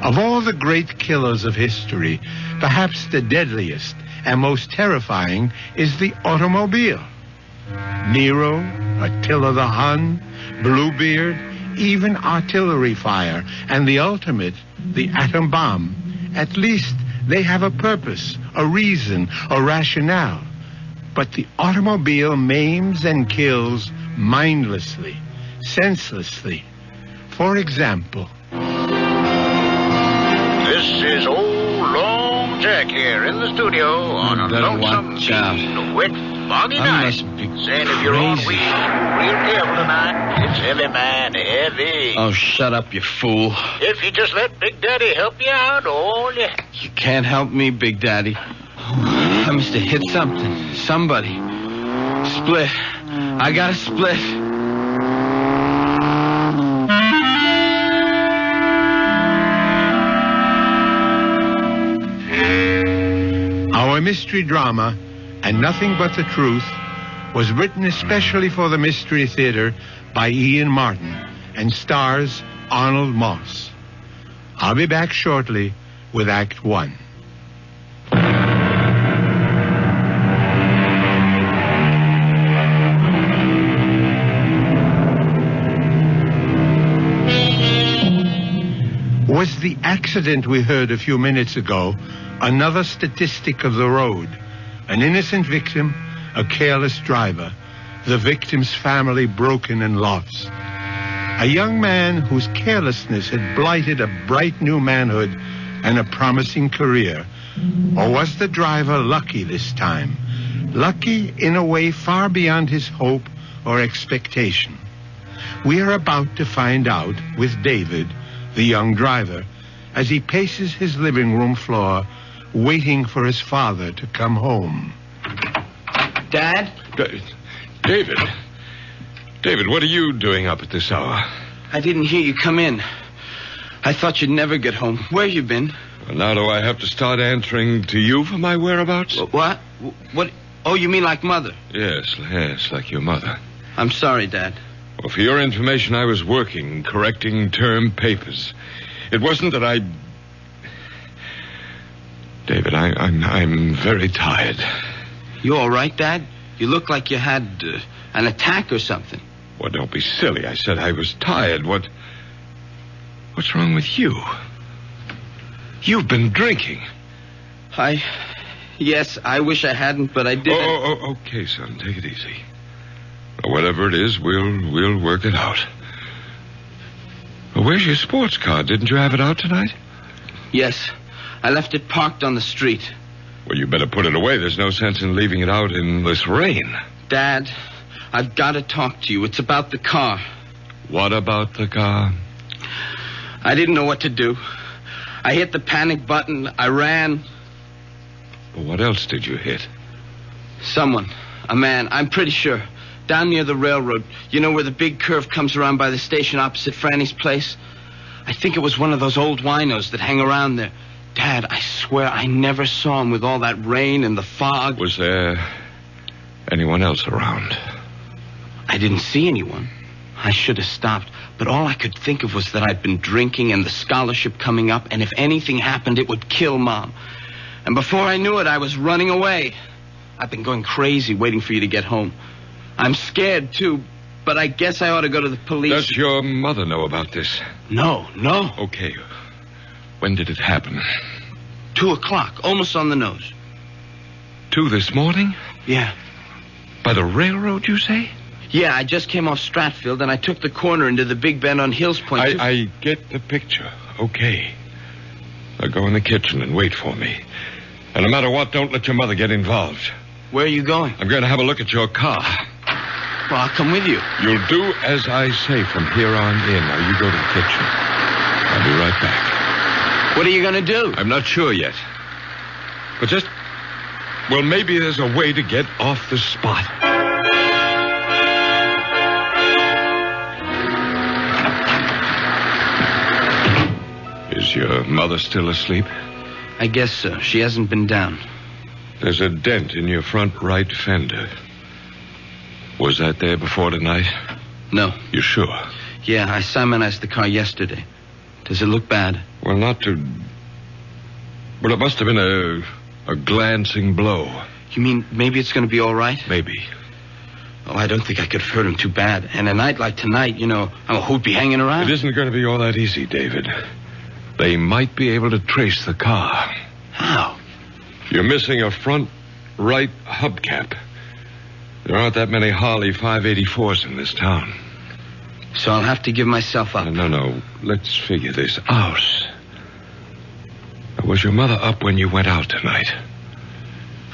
Of all the great killers of history, perhaps the deadliest and most terrifying is the automobile. Nero, Attila the Hun, Bluebeard, even artillery fire, and the ultimate, the atom bomb. At least they have a purpose, a reason, a rationale. But the automobile maims and kills mindlessly, senselessly. For example... This is old Long Jack here in the studio on a lonesome, wet, foggy night. Saying if you're on wheels, real careful tonight. It's heavy, man, heavy. Oh, shut up, you fool. If you just let Big Daddy help you out, all you... You can't help me, Big Daddy. I must have hit something. Somebody. Split. I got a split. Our mystery drama, And Nothing But the Truth, was written especially for the Mystery Theater by Ian Martin and stars Arnold Moss. I'll be back shortly with Act One. Was the accident we heard a few minutes ago another statistic of the road? An innocent victim, a careless driver, the victim's family broken and lost. A young man whose carelessness had blighted a bright new manhood and a promising career. Or was the driver lucky this time? Lucky in a way far beyond his hope or expectation. We are about to find out with David, the young driver, as he paces his living room floor, waiting for his father to come home. Dad? David? David, what are you doing up at this hour? I didn't hear you come in. I thought you'd never get home. Where you been? Well, now do I have to start answering to you for my whereabouts? What? What? Oh, you mean like Mother? Yes, like your mother. I'm sorry, Dad. Well, for your information, I was working, correcting term papers. It wasn't that I... David, I'm very tired. You all right, Dad? You look like you had an attack or something. Well, don't be silly. I said I was tired. What's wrong with you? You've been drinking. Yes, I wish I hadn't, but I did. Oh, okay, son. Take it easy. Whatever it is, we'll work it out. Well, where's your sports car? Didn't you have it out tonight? Yes. I left it parked on the street. Well, you better put it away. There's no sense in leaving it out in this rain. Dad, I've got to talk to you. It's about the car. What about the car? I didn't know what to do. I hit the panic button. I ran. Well, what else did you hit? Someone. A man. I'm pretty sure. Down near the railroad. You know where the big curve comes around by the station opposite Franny's place? I think it was one of those old winos that hang around there. Dad, I swear I never saw him with all that rain and the fog. Was there anyone else around? I didn't see anyone. I should have stopped. But all I could think of was that I'd been drinking and the scholarship coming up, and if anything happened, it would kill Mom. And before I knew it, I was running away. I've been going crazy waiting for you to get home. I'm scared, too, but I guess I ought to go to the police. Does your mother know about this? No. Okay. When did it happen? 2:00, almost on the nose. 2 this morning? Yeah. By the railroad, you say? Yeah, I just came off Stratfield, and I took the corner into the big bend on Hills Point. I get the picture. Okay. Now go in the kitchen and wait for me. And no matter what, don't let your mother get involved. Where are you going? I'm going to have a look at your car. Well, I'll come with you. You'll do as I say from here on in. Now, you go to the kitchen. I'll be right back. What are you going to do? I'm not sure yet. But well, maybe there's a way to get off the spot. Is your mother still asleep? I guess so. She hasn't been down. There's a dent in your front right fender. Was that there before tonight? No. You sure? Yeah, I Simonized the car yesterday. Does it look bad? Well, not to... Well, it must have been a glancing blow. You mean maybe it's going to be all right? Maybe. Oh, I don't think I could have hurt him too bad. And a night like tonight, who'd be hanging around? It isn't going to be all that easy, David. They might be able to trace the car. How? You're missing a front right hubcap. There aren't that many Harley 584s in this town. So I'll have to give myself up. No. Let's figure this out. Was your mother up when you went out tonight?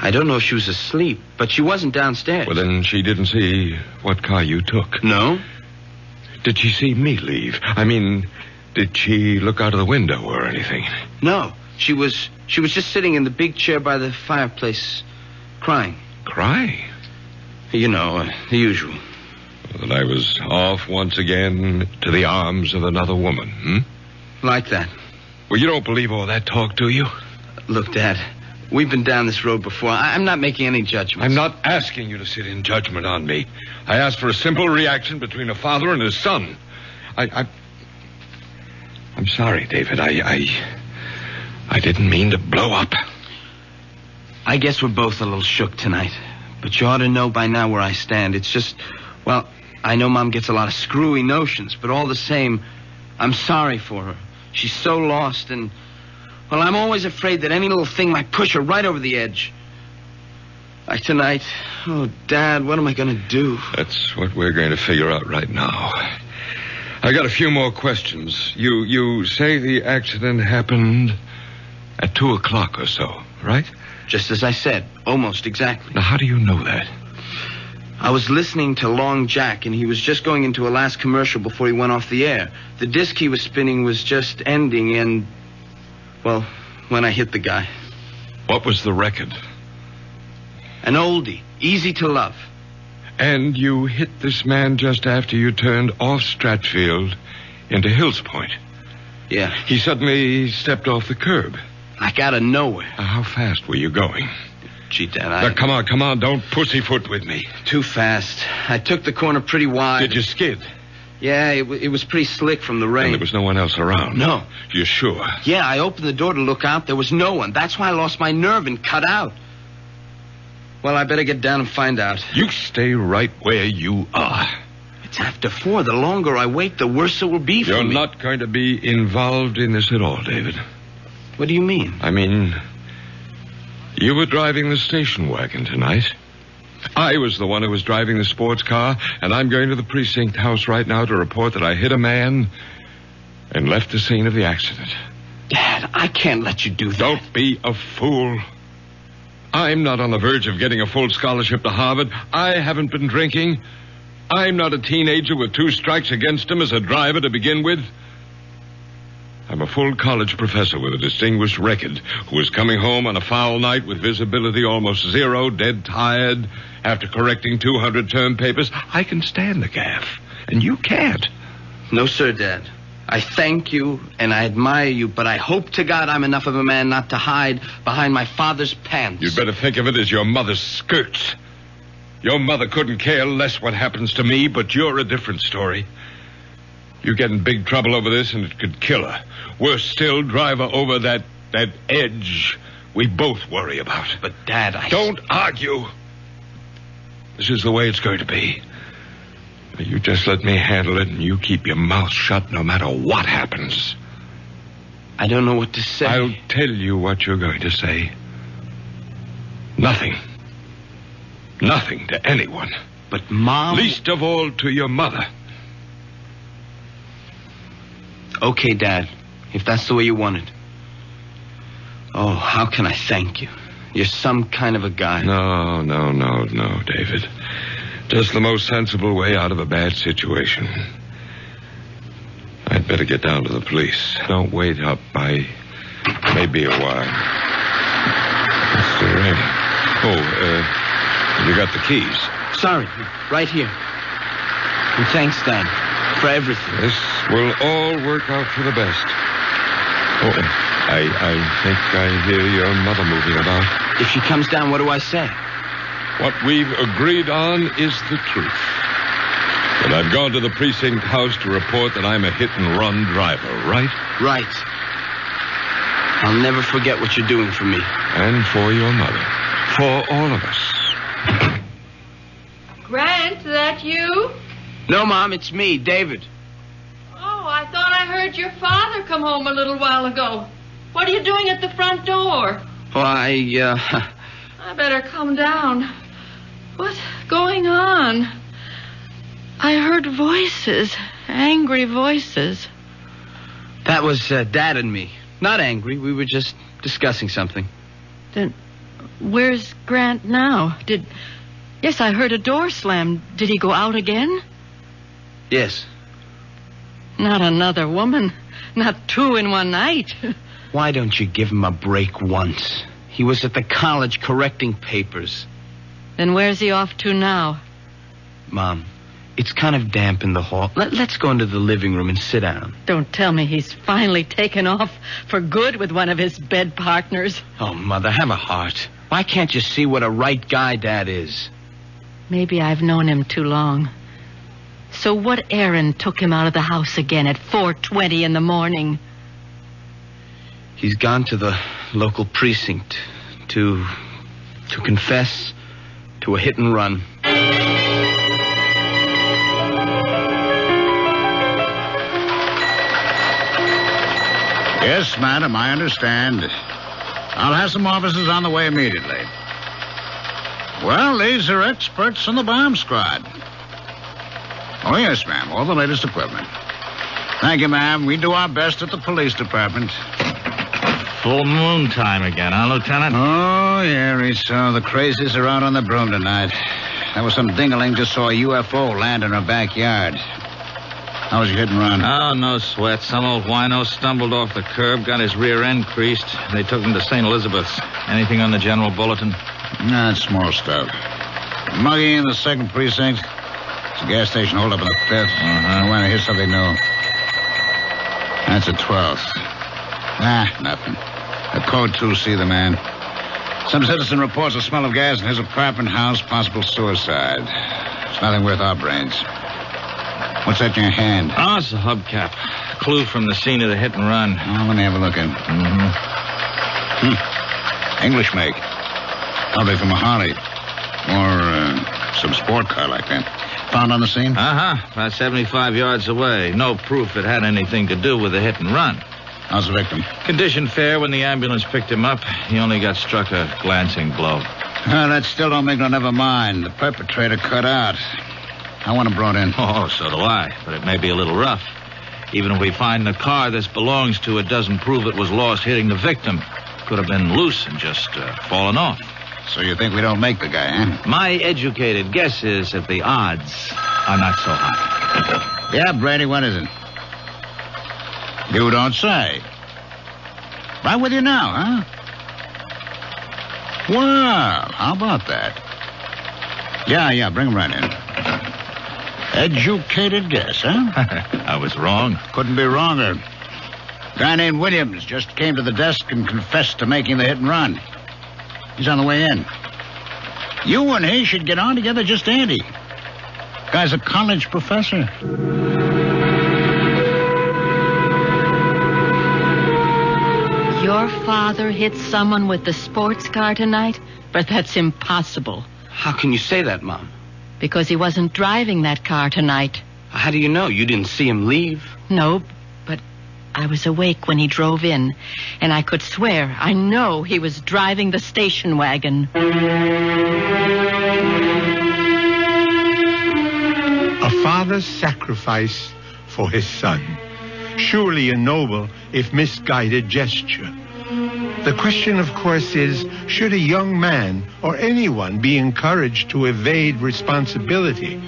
I don't know if she was asleep, but she wasn't downstairs. Well, then she didn't see what car you took. No? Did she see me leave? I mean, did she look out of the window or anything? No. She was just sitting in the big chair by the fireplace, crying. Crying? You know, the usual. Well, that I was off once again to the arms of another woman, Like that. Well, you don't believe all that talk, do you? Look, Dad, we've been down this road before. I'm not making any judgments. I'm not asking you to sit in judgment on me. I asked for a simple reaction between a father and his son. I'm sorry, David. I didn't mean to blow up. I guess we're both a little shook tonight. But you ought to know by now where I stand. It's just, well, I know Mom gets a lot of screwy notions, but all the same, I'm sorry for her. She's so lost, and, well, I'm always afraid that any little thing might push her right over the edge. Like tonight. Oh, Dad, what am I going to do? That's what we're going to figure out right now. I got a few more questions. You say the accident happened at 2 o'clock or so, right? Just as I said, almost exactly. Now, how do you know that? I was listening to Long Jack, and he was just going into a last commercial before he went off the air. The disc he was spinning was just ending, and, well, when I hit the guy. What was the record? An oldie, Easy to Love. And you hit this man just after you turned off Stratfield into Hills Point. Yeah. He suddenly stepped off the curb. Like out of nowhere. How fast were you going? Gee, Dad, Now, come on, don't pussyfoot with me. Too fast. I took the corner pretty wide. Did you skid? Yeah, it was pretty slick from the rain. And there was no one else around? No. You're sure? Yeah, I opened the door to look out. There was no one. That's why I lost my nerve and cut out. Well, I better get down and find out. You stay right where you are. It's after 4. The longer I wait, the worse it will be for me. You're not going to be involved in this at all, David. What do you mean? I mean, you were driving the station wagon tonight. I was the one who was driving the sports car, and I'm going to the precinct house right now to report that I hit a man and left the scene of the accident. Dad, I can't let you do that. Don't be a fool. I'm not on the verge of getting a full scholarship to Harvard. I haven't been drinking. I'm not a teenager with 2 strikes against him as a driver to begin with. I'm a full college professor with a distinguished record who is coming home on a foul night with visibility almost zero, dead tired, after correcting 200 term papers. I can stand the gaff, and you can't. No, sir, Dad. I thank you, and I admire you, but I hope to God I'm enough of a man not to hide behind my father's pants. You'd better think of it as your mother's skirts. Your mother couldn't care less what happens to me, but you're a different story. You get in big trouble over this, and it could kill her. Worse still, drive her over that edge we both worry about. But, Dad, Don't argue. This is the way it's going to be. You just let me handle it, and you keep your mouth shut no matter what happens. I don't know what to say. I'll tell you what you're going to say. Nothing. Nothing to anyone. But, Mom... Least of all to your mother. Okay, Dad, if that's the way you want it. Oh, how can I thank you? You're some kind of a guy. No, David. Just the most sensible way out of a bad situation. I'd better get down to the police. Don't wait up. I may be a while. It's still raining. You got the keys? Sorry, right here. And thanks, Dad, for everything. This will all work out for the best. I think I hear your mother moving about. If she comes down, what do I say? What we've agreed on is the truth. And I've gone to the precinct house to report that I'm a hit-and-run driver, right? Right. I'll never forget what you're doing for me. And for your mother. For all of us. Grant, that you? No, Mom, it's me, David. Oh, I thought I heard your father come home a little while ago. What are you doing at the front door? Oh, I better come down. What's going on? I heard voices, angry voices. That was Dad and me. Not angry. We were just discussing something. Then where's Grant now? Yes, I heard a door slam. Did he go out again? Yes. Not another woman. Not two in one night. Why don't you give him a break once? He was at the college correcting papers. Then where's he off to now? Mom, it's kind of damp in the hall. Let's go into the living room and sit down. Don't tell me he's finally taken off for good with one of his bed partners. Oh, Mother, have a heart. Why can't you see what a right guy Dad is? Maybe I've known him too long. So what errand took him out of the house again at 4:20 in the morning? He's gone to the local precinct to confess to a hit and run. Yes, madam, I understand. I'll have some officers on the way immediately. Well, these are experts in the bomb squad. Oh, yes, ma'am. All the latest equipment. Thank you, ma'am. We do our best at the police department. Full moon time again, huh, Lieutenant? Oh, yeah, so the crazies are out on the broom tonight. There was some dingaling just saw a UFO land in her backyard. How was your hit and run? Oh, no sweat. Some old wino stumbled off the curb, got his rear end creased. They took him to St. Elizabeth's. Anything on the general bulletin? Nah, it's small stuff. Muggy in the 2nd precinct. It's a gas station hold up in the 5th. I want to hear something new. That's a 12th. Nothing. A code 2C, the man. Some citizen reports a smell of gas in his apartment house, possible suicide. It's nothing worth our brains. What's that in your hand? Oh, it's a hubcap. Clue from the scene of the hit and run. Oh, let me have a look in. English make. Probably from a Harley. Or some sport car like that. Found on the scene? About 75 yards away. No proof it had anything to do with the hit and run. How's the victim? Condition fair. When the ambulance picked him up, he only got struck a glancing blow. That still don't make no never mind. The perpetrator cut out. I want him brought in. Oh, so do I. But it may be a little rough. Even if we find the car this belongs to, it doesn't prove it was lost hitting the victim. Could have been loose and just fallen off. So you think we don't make the guy, huh? My educated guess is that the odds are not so high. Yeah, Brady, what is it? You don't say. Right with you now, huh? Well, how about that? Yeah, bring him right in. Educated guess, huh? I was wrong. Couldn't be wronger. Guy named Williams just came to the desk and confessed to making the hit and run. He's on the way in. You and he should get on together just Andy. Guy's a college professor. Your father hit someone with the sports car tonight? But that's impossible. How can you say that, Mom? Because he wasn't driving that car tonight. How do you know? You didn't see him leave? No, but I was awake when he drove in, and I could swear I know he was driving the station wagon. A father's sacrifice for his son. Surely a noble, if misguided, gesture. The question, of course, is, should a young man or anyone be encouraged to evade responsibility?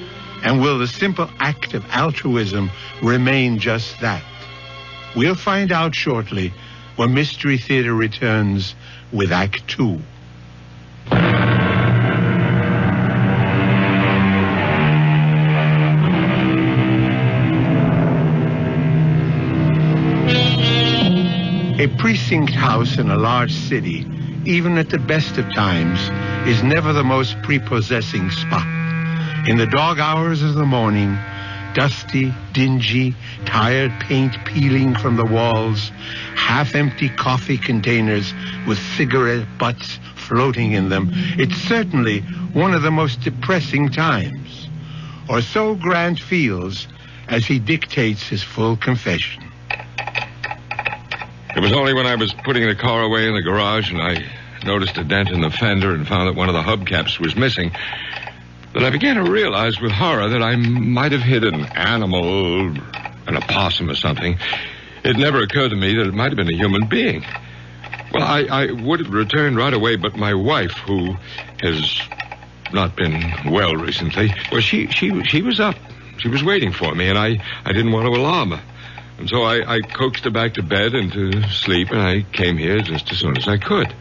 And will the simple act of altruism remain just that? We'll find out shortly when Mystery Theater returns with Act 2. A precinct house in a large city, even at the best of times, is never the most prepossessing spot. In the dog hours of the morning, Dusty, dingy, tired paint peeling from the walls, half-empty coffee containers with cigarette butts floating in them. It's certainly one of the most depressing times. Or so Grant feels as he dictates his full confession. It was only when I was putting the car away in the garage and I noticed a dent in the fender and found that one of the hubcaps was missing that I began to realize with horror that I might have hit an animal, an opossum or something. It never occurred to me that it might have been a human being. Well, I would have returned right away, but my wife, who has not been well recently, well, she was up. She was waiting for me, and I didn't want to alarm her. And so I coaxed her back to bed and to sleep, and I came here just as soon as I could.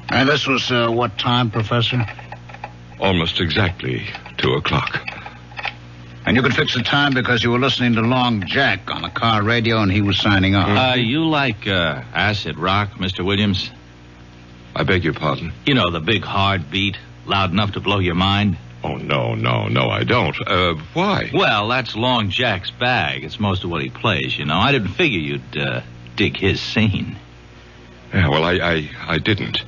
And this was what time, Professor? Almost exactly 2:00. And you could fix the time because you were listening to Long Jack on the car radio and he was signing off. You like acid rock, Mr. Williams? I beg your pardon? You know, the big hard beat, loud enough to blow your mind? Oh, no, I don't. Why? Well, that's Long Jack's bag. It's most of what he plays, you know. I didn't figure you'd dig his scene. Yeah, well, I didn't.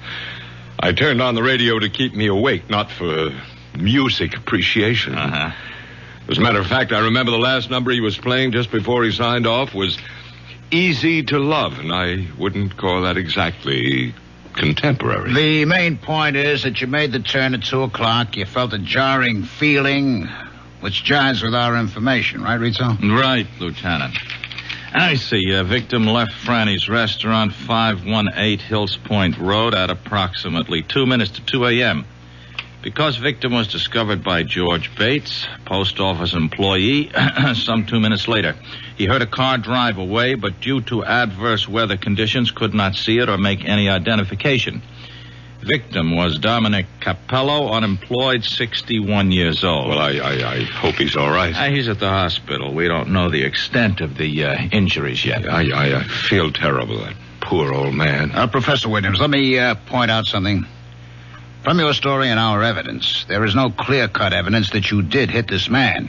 I turned on the radio to keep me awake, not for music appreciation. Uh-huh. As a matter of fact, I remember the last number he was playing just before he signed off was Easy to Love, and I wouldn't call that exactly contemporary. The main point is that you made the turn at 2:00. You felt a jarring feeling, which jives with our information, right, Rizzo? Right, Lieutenant. I see. Victim left Franny's restaurant, 518 Hills Point Road, at approximately 2 minutes to 2 a.m. Because victim was discovered by George Bates, post office employee, some 2 minutes later. He heard a car drive away, but due to adverse weather conditions, could not see it or make any identification. Victim was Dominic Capello, unemployed, 61 years old. Well, I hope he's all right. He's at the hospital. We don't know the extent of the injuries yet. I feel terrible, that poor old man. Professor Williams, let me point out something. From your story and our evidence, there is no clear-cut evidence that you did hit this man.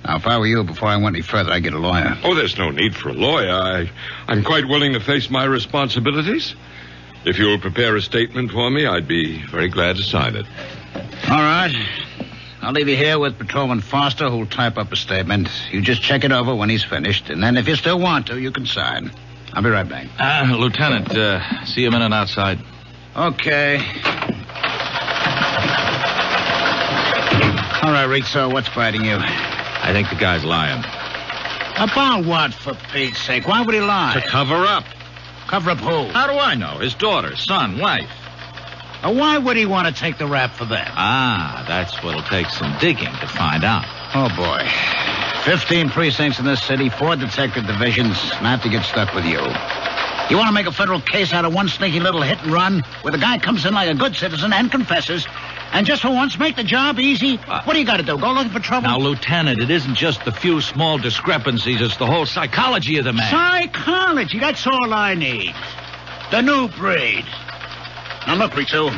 Now, if I were you, before I went any further, I'd get a lawyer. Oh, there's no need for a lawyer. I'm quite willing to face my responsibilities. If you'll prepare a statement for me, I'd be very glad to sign it. All right. I'll leave you here with Patrolman Foster, who'll type up a statement. You just check it over when he's finished, and then if you still want to, you can sign. I'll be right back. Lieutenant, see you a minute outside. Okay. All right, Rizzo, what's biting you? I think the guy's lying. About what, for Pete's sake? Why would he lie? To cover up. Cover up who? How do I know? His daughter, son, wife. Why would he want to take the rap for that? That's what'll take some digging to find out. Oh, boy. 15 precincts in this city, 4 detective divisions, and I have to get stuck with you. You want to make a federal case out of one sneaky little hit and run where the guy comes in like a good citizen and confesses, and just for once make the job easy? What do you got to do? Go looking for trouble? Now, Lieutenant, it isn't just the few small discrepancies. It's the whole psychology of the man. Psychology? That's all I need. The new breed. Now, look, Rizzo,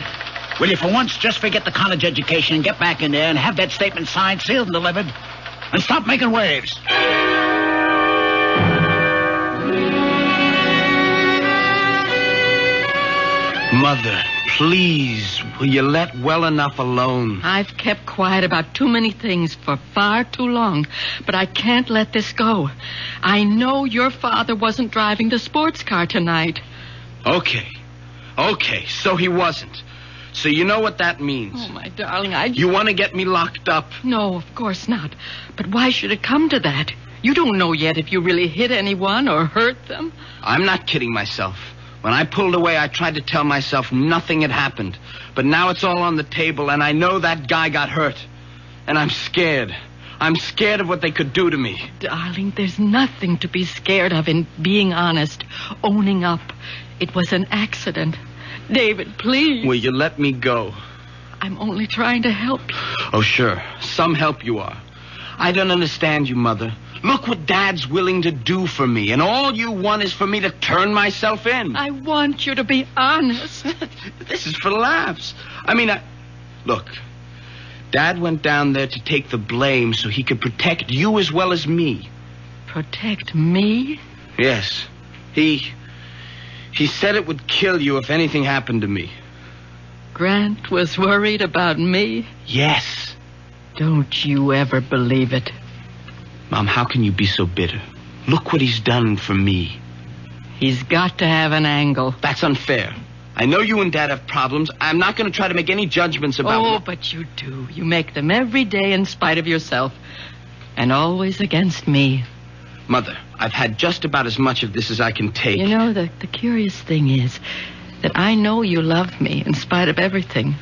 will you for once just forget the college education and get back in there and have that statement signed, sealed, and delivered? And stop making waves. Mother, please, will you let well enough alone? I've kept quiet about too many things for far too long, but I can't let this go. I know your father wasn't driving the sports car tonight. Okay, so he wasn't. So you know what that means. Oh, my darling, You want to get me locked up? No, of course not. But why should it come to that? You don't know yet if you really hit anyone or hurt them. I'm not kidding myself. When I pulled away, I tried to tell myself nothing had happened. But now it's all on the table, and I know that guy got hurt. And I'm scared. I'm scared of what they could do to me. Darling, there's nothing to be scared of in being honest, owning up. It was an accident. David, please. Will you let me go? I'm only trying to help you. Oh, sure. Some help you are. I don't understand you, Mother. Look what Dad's willing to do for me, and all you want is for me to turn myself in. I want you to be honest. This is for laughs. Look, Dad went down there to take the blame so he could protect you as well as me. Protect me? Yes. He said it would kill you if anything happened to me. Grant was worried about me? Yes. Don't you ever believe it. Mom, how can you be so bitter? Look what he's done for me. He's got to have an angle. That's unfair. I know you and Dad have problems. I'm not going to try to make any judgments about... Oh, but you do. You make them every day in spite of yourself. And always against me. Mother, I've had just about as much of this as I can take. You know, the curious thing is that I know you love me in spite of everything.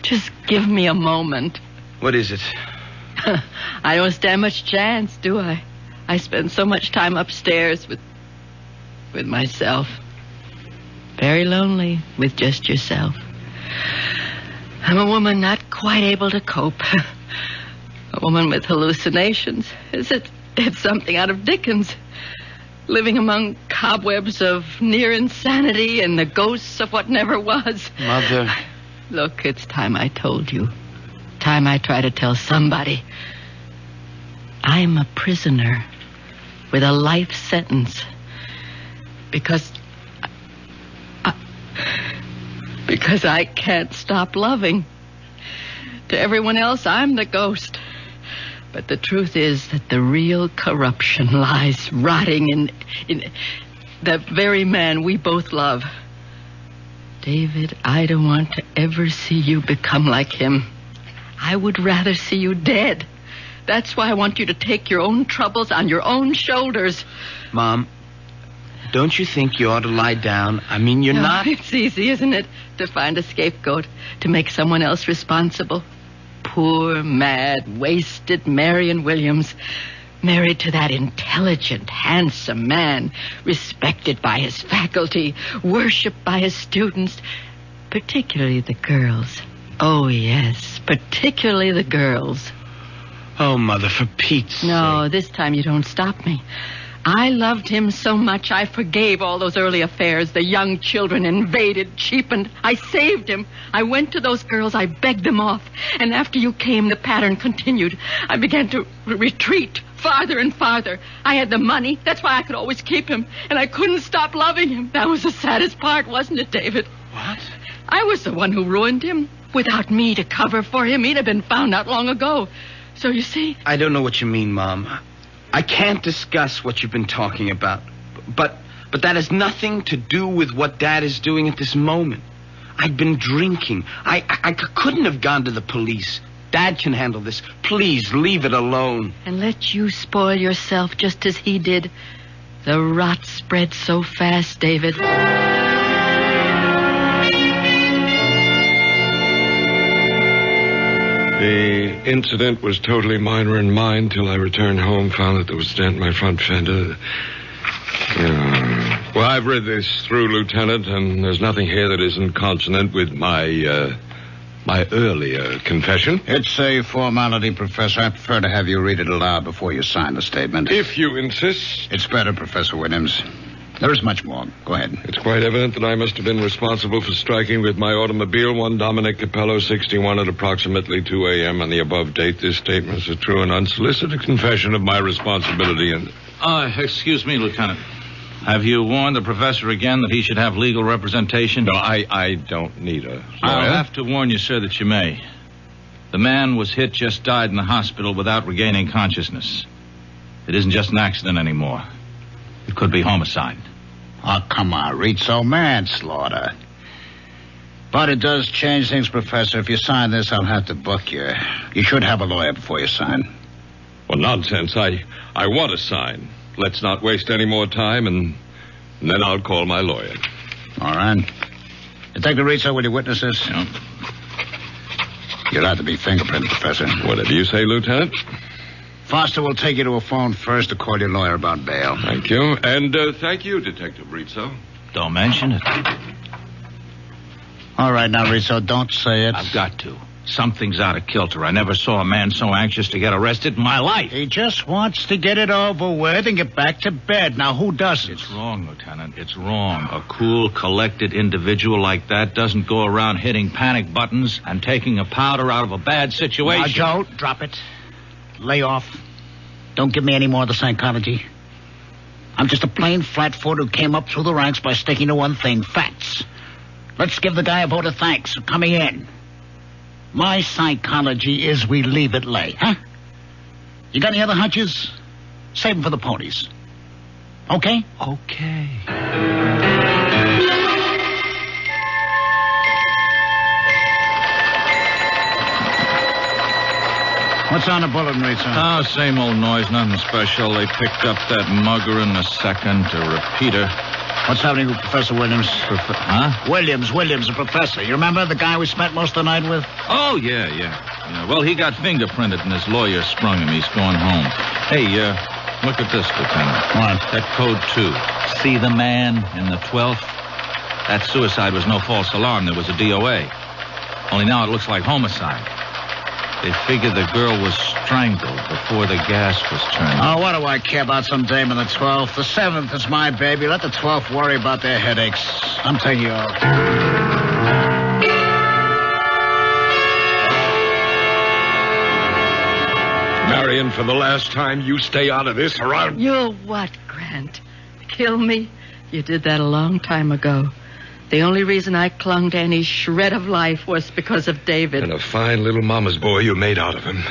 Just give me a moment. What is it? I don't stand much chance, do I? I spend so much time upstairs with myself. Very lonely with just yourself. I'm a woman not quite able to cope. A woman with hallucinations. It's something out of Dickens. Living among cobwebs of near insanity and the ghosts of what never was. Mother. Look, it's time I told you. Time I try to tell somebody. I'm a prisoner with a life sentence. Because I can't stop loving. To everyone else, I'm the ghost. But the truth is that the real corruption lies rotting in the very man we both love. David, I don't want to ever see you become like him. I would rather see you dead. That's why I want you to take your own troubles on your own shoulders. Mom, don't you think you ought to lie down? I mean, you're not... It's easy, isn't it, to find a scapegoat, to make someone else responsible. Poor, mad, wasted Marion Williams, married to that intelligent, handsome man, respected by his faculty, worshipped by his students, particularly the girls. Oh, yes, particularly the girls. Oh, Mother, for Pete's sake. No, this time you don't stop me. I loved him so much I forgave all those early affairs. The young children invaded, cheapened. I saved him. I went to those girls. I begged them off. And after you came, the pattern continued. I began to retreat farther and farther. I had the money. That's why I could always keep him. And I couldn't stop loving him. That was the saddest part, wasn't it, David? What? I was the one who ruined him. Without me to cover for him, he'd have been found out long ago. So you see... I don't know what you mean, Mom. I can't discuss what you've been talking about. But that has nothing to do with what Dad is doing at this moment. I'd been drinking. I couldn't have gone to the police. Dad can handle this. Please, leave it alone. And let you spoil yourself just as he did. The rot spread so fast, David. The incident was totally minor in mine till I returned home, found that there was a dent in my front fender. Well, I've read this through, Lieutenant, and there's nothing here that isn't consonant with my earlier confession. It's a formality, Professor. I prefer to have you read it aloud before you sign the statement. If you insist. It's better, Professor Williams. There is much more. Go ahead. It's quite evident that I must have been responsible for striking with my automobile one Dominic Capello, 61, at approximately 2 a.m. on the above date. This statement is a true and unsolicited confession of my responsibility and... Excuse me, Lieutenant. Have you warned the professor again that he should have legal representation? No, I don't need a lawyer. I'll have to warn you, sir, that you may. The man was hit, just died in the hospital without regaining consciousness. It isn't just an accident anymore. It could be homicide. Oh, come on, Rizzo. Manslaughter. But it does change things, Professor. If you sign this, I'll have to book you. You should have a lawyer before you sign. Well, nonsense. I want to sign. Let's not waste any more time, and then I'll call my lawyer. All right. Detective Rizzo, will you witness this? Yeah. You'll have to be fingerprinted, Professor. Whatever you say, Lieutenant. Foster will take you to a phone first to call your lawyer about bail. Thank you. And thank you, Detective Rizzo. Don't mention it. All right, now, Rizzo, don't say it. I've got to. Something's out of kilter. I never saw a man so anxious to get arrested in my life. He just wants to get it over with and get back to bed. Now, who doesn't? It's wrong, Lieutenant. It's wrong. A cool, collected individual like that doesn't go around hitting panic buttons and taking a powder out of a bad situation. Now, Joe, drop it. Lay off. Don't give me any more of the psychology. I'm just a plain flatfoot who came up through the ranks by sticking to one thing, facts. Let's give the guy a vote of thanks for coming in. My psychology is we leave it lay, huh? You got any other hunches? Save them for the ponies. Okay? Okay. What's on the bulletin, Rita? Oh, same old noise, nothing special. They picked up that mugger in the second, a repeater. What's happening with Professor Williams? Huh? Williams, the professor. You remember the guy we spent most of the night with? Oh, yeah. Well, he got fingerprinted and his lawyer sprung him. He's going home. Hey, look at this, Lieutenant. What? That code 2. See the man in the 12th? That suicide was no false alarm. There was a DOA. Only now it looks like homicide. They figured the girl was strangled before the gas was turned. Oh, what do I care about some dame in the 12th? The 7th is my baby. Let the 12th worry about their headaches. I'm taking you off. Marion, for the last time, you stay out of this or I'll... You'll what, Grant? Kill me? You did that a long time ago. The only reason I clung to any shred of life was because of David. And a fine little mama's boy you made out of him.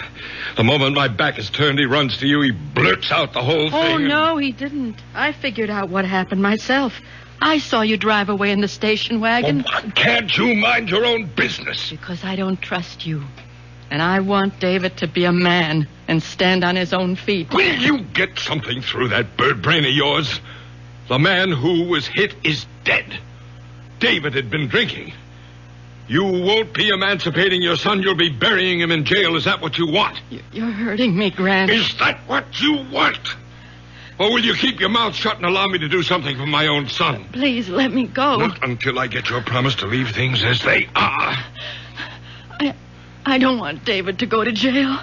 The moment my back is turned, he runs to you. He blurts out the whole thing. Oh, no, he didn't. I figured out what happened myself. I saw you drive away in the station wagon. Why can't you mind your own business? Because I don't trust you. And I want David to be a man and stand on his own feet. Will you get something through that bird brain of yours? The man who was hit is dead. David had been drinking. You won't be emancipating your son. You'll be burying him in jail. Is that what you want? You're hurting me, Grant. Is that what you want? Or will you keep your mouth shut and allow me to do something for my own son? Please, let me go. Not until I get your promise to leave things as they are. I don't want David to go to jail.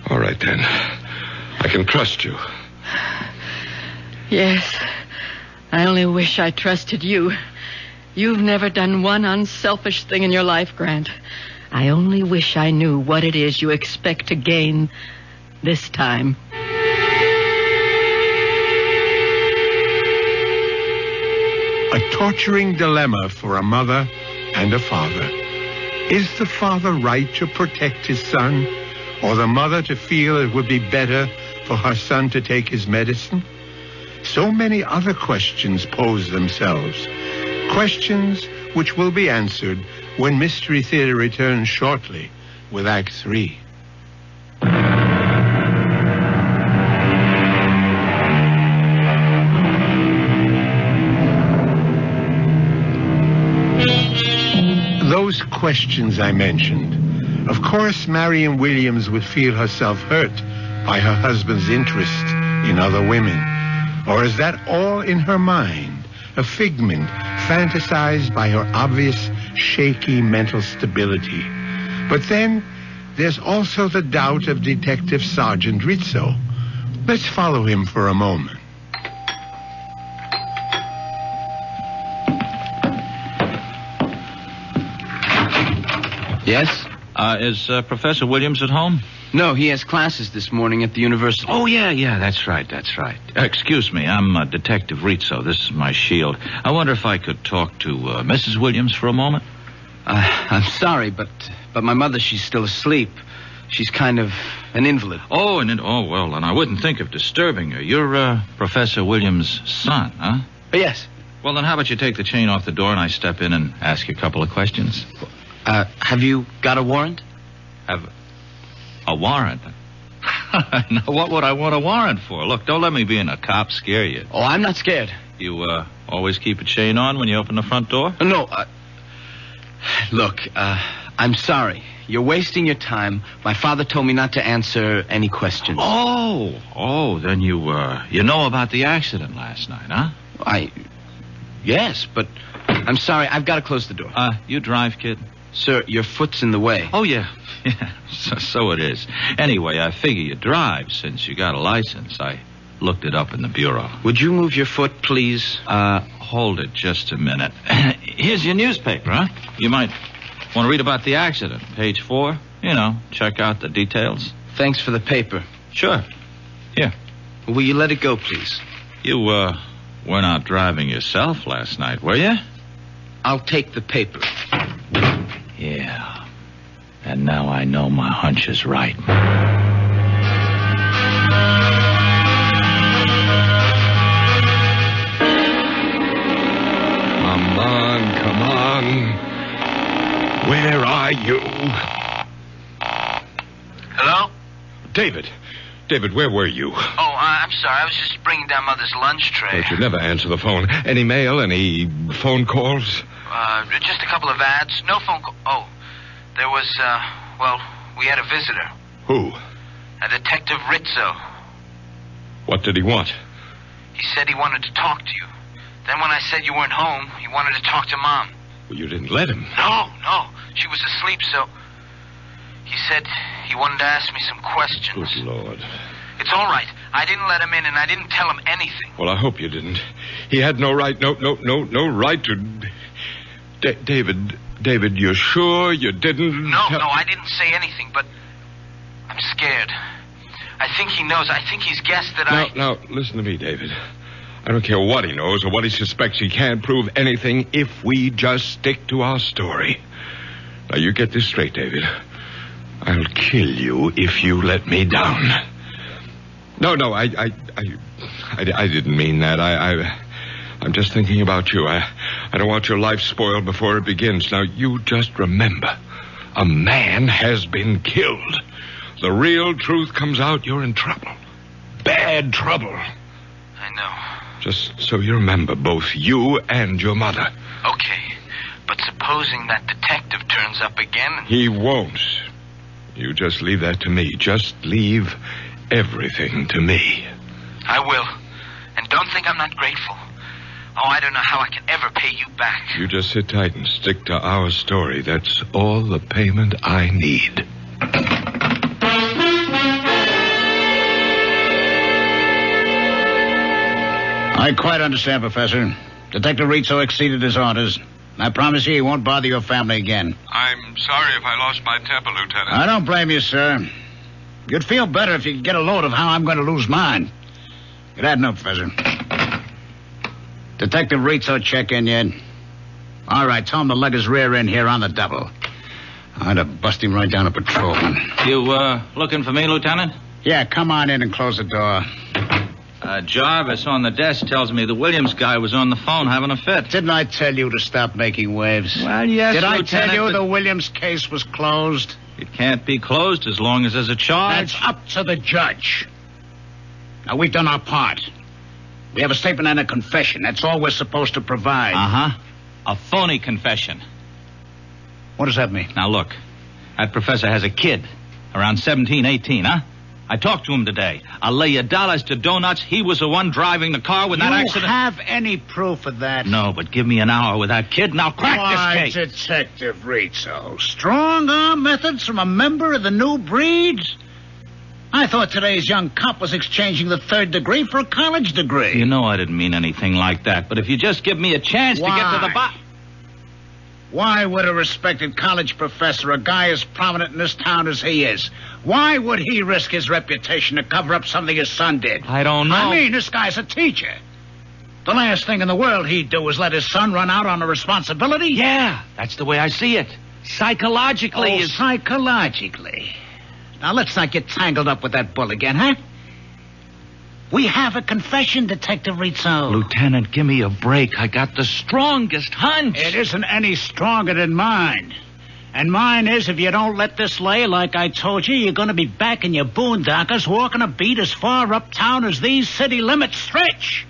All right, then. I can trust you. Yes. I only wish I trusted you. You've never done one unselfish thing in your life, Grant. I only wish I knew what it is you expect to gain this time. A torturing dilemma for a mother and a father. Is the father right to protect his son, or the mother to feel it would be better for her son to take his medicine? So many other questions pose themselves. Questions which will be answered when Mystery Theater returns shortly with Act 3. Those questions I mentioned. Of course, Marion Williams would feel herself hurt by her husband's interest in other women. Or is that all in her mind, a figment fantasized by her obvious, shaky mental stability? But then, there's also the doubt of Detective Sergeant Rizzo. Let's follow him for a moment. Yes? Is Professor Williams at home? No, he has classes this morning at the university. Oh, yeah, that's right. Excuse me, I'm Detective Rizzo. This is my shield. I wonder if I could talk to Mrs. Williams for a moment? I'm sorry, but my mother, she's still asleep. She's kind of an invalid. Oh, well, and I wouldn't think of disturbing her. You're Professor Williams' son, huh? Yes. Well, then how about you take the chain off the door and I step in and ask you a couple of questions? Have you got a warrant? Have a warrant? Now, what would I want a warrant for? Look, don't let me be in a cop scare you. Oh, I'm not scared. You always keep a chain on when you open the front door? No, look, I'm sorry. You're wasting your time. My father told me not to answer any questions. Oh, then you know about the accident last night, huh? Yes, but I'm sorry. I've got to close the door. You drive, kid. Sir, your foot's in the way. Oh, yeah. Yeah, so it is. Anyway, I figure you drive since you got a license. I looked it up in the bureau. Would you move your foot, please? Hold it just a minute. Here's your newspaper, huh? You might want to read about the accident. Page 4. You know, check out the details. Thanks for the paper. Sure. Here. Will you let it go, please? You, were not driving yourself last night, were you? I'll take the paper. Yeah. And now I know my hunch is right. Come on. Where are you? Hello? David, where were you? Oh, I'm sorry. I was just bringing down Mother's lunch tray. But you never answer the phone. Any mail, any phone calls? Just a couple of ads. No phone call. Oh, there was, we had a visitor. Who? A Detective Rizzo. What did he want? He said he wanted to talk to you. Then when I said you weren't home, he wanted to talk to Mom. Well, you didn't let him. No. She was asleep, so... He said he wanted to ask me some questions. Good Lord. It's all right. I didn't let him in, and I didn't tell him anything. Well, I hope you didn't. He had no right, no right to... David, you're sure you didn't... No, I didn't say anything, but I'm scared. I think he knows. I think he's guessed that Now, listen to me, David. I don't care what he knows or what he suspects. He can't prove anything if we just stick to our story. Now, you get this straight, David. I'll kill you if you let me down. No, I didn't mean that. I'm just thinking about you. I don't want your life spoiled before it begins. Now, you just remember, a man has been killed. The real truth comes out, you're in trouble. Bad trouble. I know. Just so you remember, both you and your mother. Okay, but supposing that detective turns up again... He won't. You just leave that to me. Just leave everything to me. I will. And don't think I'm not grateful. Oh, I don't know how I can ever pay you back. You just sit tight and stick to our story. That's all the payment I need. I quite understand, Professor. Detective Rizzo exceeded his orders. I promise you he won't bother your family again. I'm sorry if I lost my temper, Lieutenant. I don't blame you, sir. You'd feel better if you could get a load of how I'm going to lose mine. Get that note, Professor. Detective Rizzo check in yet? All right, tell him to lug his rear end here on the double. I'd have bust him right down a patrolman. You, looking for me, Lieutenant? Yeah, come on in and close the door. Jarvis on the desk tells me the Williams guy was on the phone having a fit. Didn't I tell you to stop making waves? Well, yes, Did Lieutenant, I tell you the Williams case was closed? It can't be closed as long as there's a charge. That's up to the judge. Now, we've done our part. We have a statement and a confession. That's all we're supposed to provide. Uh-huh. A phony confession. What does that mean? Now, look. That professor has a kid. Around 17, 18, huh? I talked to him today. I'll lay you dollars to donuts. He was the one driving the car when that accident... You have any proof of that? No, but give me an hour with that kid and I'll crack this case. Detective Rizzo. Strong-arm methods from a member of the new breed? I thought today's young cop was exchanging the third degree for a college degree. You know I didn't mean anything like that, but if you just give me a chance to get to the bottom... Why would a respected college professor, a guy as prominent in this town as he is, why would he risk his reputation to cover up something his son did? I don't know. I mean, this guy's a teacher. The last thing in the world he'd do is let his son run out on a responsibility. Yeah, that's the way I see it. Psychologically... Psychologically. Now, let's not get tangled up with that bull again, huh? We have a confession, Detective Rizzo. Lieutenant, give me a break. I got the strongest hunch. It isn't any stronger than mine. And mine is, if you don't let this lay like I told you, you're going to be back in your boondockers walking a beat as far uptown as these city limits stretch.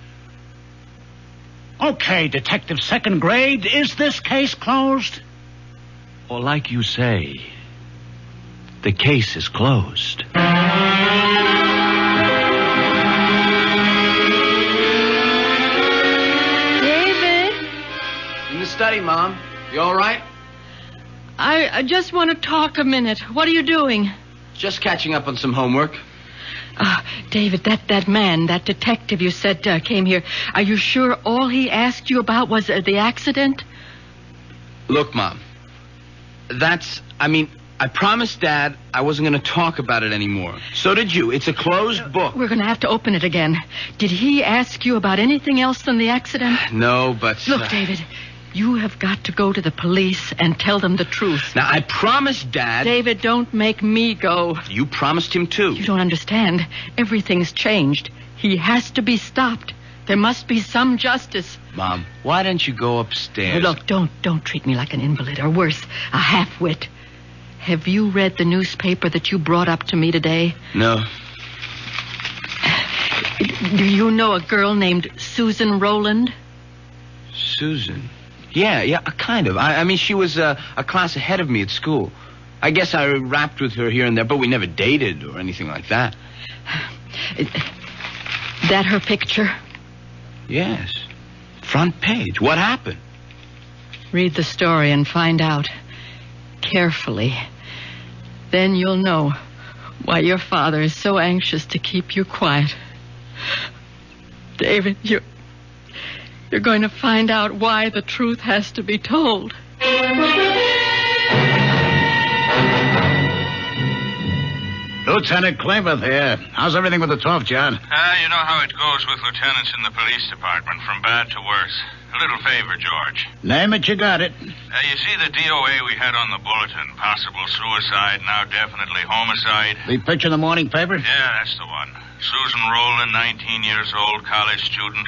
Okay, Detective Second Grade, is this case closed? Well, like you say, the case is closed. Study, Mom. You all right? I just want to talk a minute. What are you doing? Just catching up on some homework. David, that man, that detective you said came here, are you sure all he asked you about was the accident? Look, Mom, I promised Dad I wasn't going to talk about it anymore. So did you. It's a closed book. We're going to have to open it again. Did he ask you about anything else than the accident? No, but... Look, David, you have got to go to the police and tell them the truth. Now, I promised Dad... David, don't make me go. You promised him, too. You don't understand. Everything's changed. He has to be stopped. There must be some justice. Mom, why don't you go upstairs? Look, don't treat me like an invalid, or worse, a half-wit. Have you read the newspaper that you brought up to me today? No. Do you know a girl named Susan Rowland? Susan? Yeah, kind of. I mean, she was a class ahead of me at school. I guess I rapped with her here and there, but we never dated or anything like that. That her picture? Yes. Front page. What happened? Read the story and find out. Carefully. Then you'll know why your father is so anxious to keep you quiet. David, you're going to find out why the truth has to be told. Lieutenant Klamath here. How's everything with the 12th, John? You know how it goes with lieutenants in the police department, from bad to worse. A little favor, George. Name it, you got it. You see the DOA we had on the bulletin? Possible suicide, now definitely homicide. The picture in the morning paper? Yeah, that's the one. Susan Rowland, 19 years old, college student.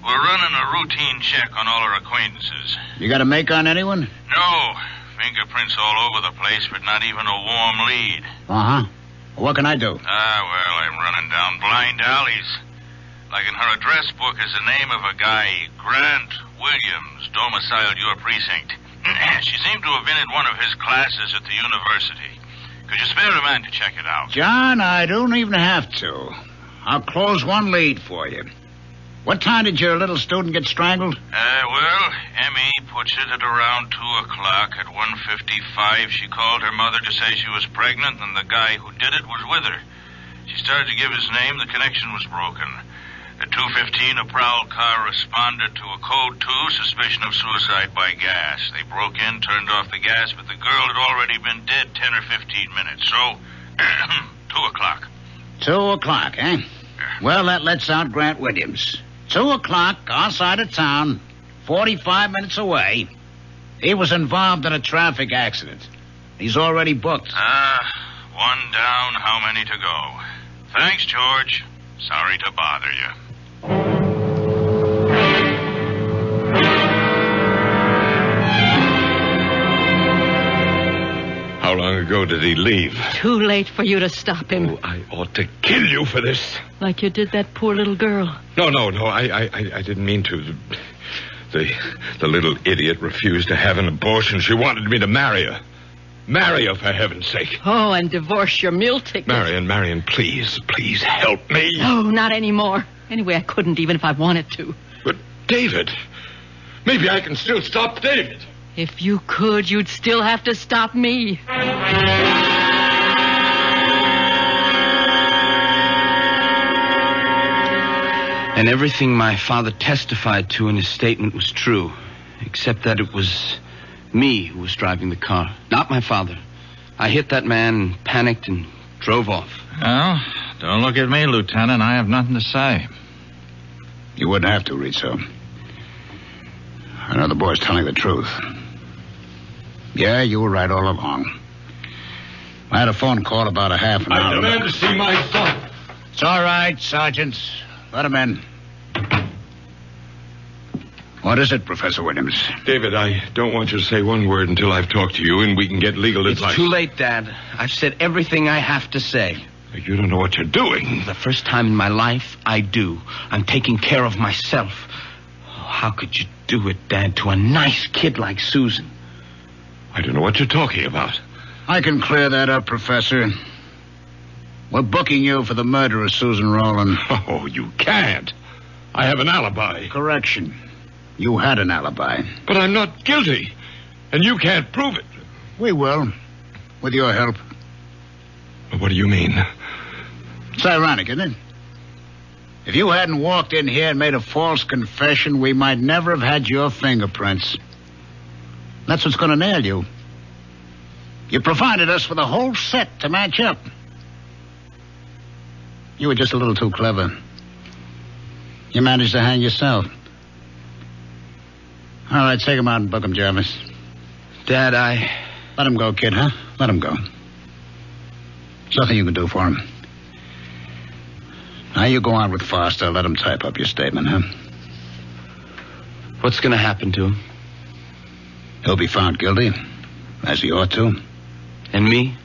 We're running a routine check on all her acquaintances. You got a make on anyone? No. Fingerprints all over the place, but not even a warm lead. Uh-huh. What can I do? Well, I'm running down blind alleys. Like in her address book is the name of a guy, Grant Williams, domiciled your precinct. She seemed to have been in one of his classes at the university. Could you spare a man to check it out? John, I don't even have to. I'll close one lead for you. What time did your little student get strangled? Well, Emmy puts it at around 2 o'clock. At 1:55, she called her mother to say she was pregnant, and the guy who did it was with her. She started to give his name. The connection was broken. At 2:15, a prowl car responded to a code 2, suspicion of suicide by gas. They broke in, turned off the gas, but the girl had already been dead 10 or 15 minutes. So, 2 o'clock. 2 o'clock, eh? Well, that lets out Grant Williams. 2 o'clock, outside of town, 45 minutes away. He was involved in a traffic accident. He's already booked. One down, how many to go? Thanks, George. Sorry to bother you. How long ago did he leave? Too late for you to stop him. Oh, I ought to kill you for this. Like you did that poor little girl. No. I didn't mean to. The little idiot refused to have an abortion. She wanted me to marry her. Marry her, for heaven's sake. Oh, and divorce your meal ticket. Marion, please help me. No, not anymore. Anyway, I couldn't even if I wanted to. But David, maybe I can still stop David. If you could, you'd still have to stop me. And everything my father testified to in his statement was true, except that it was me who was driving the car, not my father. I hit that man, panicked, and drove off. Well, don't look at me, Lieutenant. I have nothing to say. You wouldn't have to, Rizzo. I know the boy's telling the truth. Yeah, you were right all along. I had a phone call about a half an hour. I demand to see my son. It's all right, Sergeant. Let him in. What is it, Professor Williams? David, I don't want you to say one word until I've talked to you and we can get legal advice. It's too late, Dad. I've said everything I have to say. You don't know what you're doing. The first time in my life, I do. I'm taking care of myself. Oh, how could you do it, Dad, to a nice kid like Susan? I don't know what you're talking about. I can clear that up, Professor. We're booking you for the murder of Susan Rowland. Oh, you can't. I have an alibi. Correction. You had an alibi. But I'm not guilty. And you can't prove it. We will. With your help. What do you mean? It's ironic, isn't it? If you hadn't walked in here and made a false confession, we might never have had your fingerprints. That's what's going to nail you. You provided us with a whole set to match up. You were just a little too clever. You managed to hang yourself. All right, take him out and book him, Jarvis. Dad, Let him go, kid, huh? Let him go. There's nothing you can do for him. Now you go on with Foster. Let him type up your statement, huh? What's going to happen to him? He'll be found guilty, as he ought to. And me?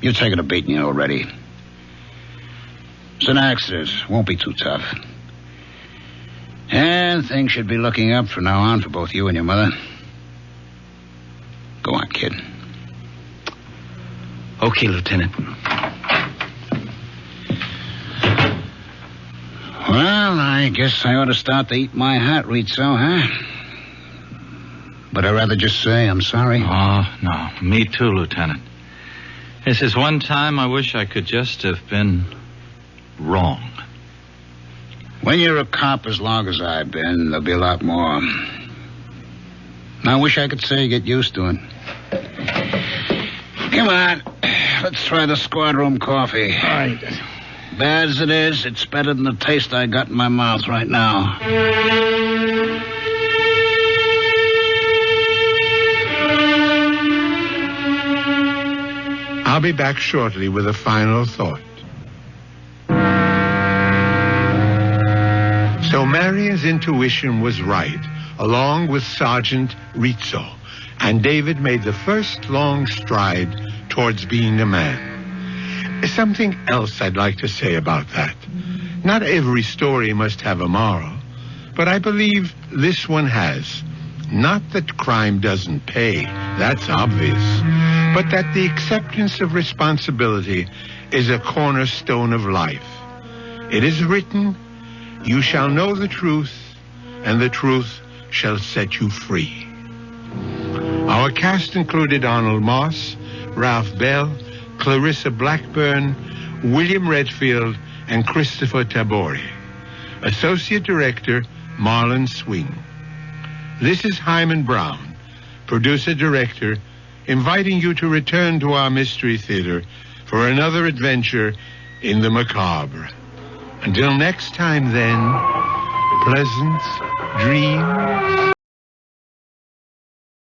You've taken a beating already. It's an accident. Won't be too tough. And things should be looking up from now on for both you and your mother. Go on, kid. Okay, Lieutenant. Well, I guess I ought to start to eat my hat, Rizzo, huh? But I'd rather just say I'm sorry. Oh, no. Me too, Lieutenant. This is one time I wish I could just have been wrong. When you're a cop as long as I've been, there'll be a lot more. I wish I could say you get used to it. Come on. Let's try the squad room coffee. All right. Bad as it is, it's better than the taste I got in my mouth right now. I'll be back shortly with a final thought. So Marion's intuition was right, along with Sergeant Rizzo, and David made the first long stride towards being a man. Something else I'd like to say about that. Not every story must have a moral, but I believe this one has. Not that crime doesn't pay, that's obvious, but that the acceptance of responsibility is a cornerstone of life. It is written, "You shall know the truth, and the truth shall set you free." Our cast included Arnold Moss, Ralph Bell, Clarissa Blackburn, William Redfield, and Christopher Tabori. Associate Director, Marlon Swing. This is Hyman Brown, Producer-Director, inviting you to return to our Mystery Theater for another adventure in the macabre. Until next time, then, pleasant dreams.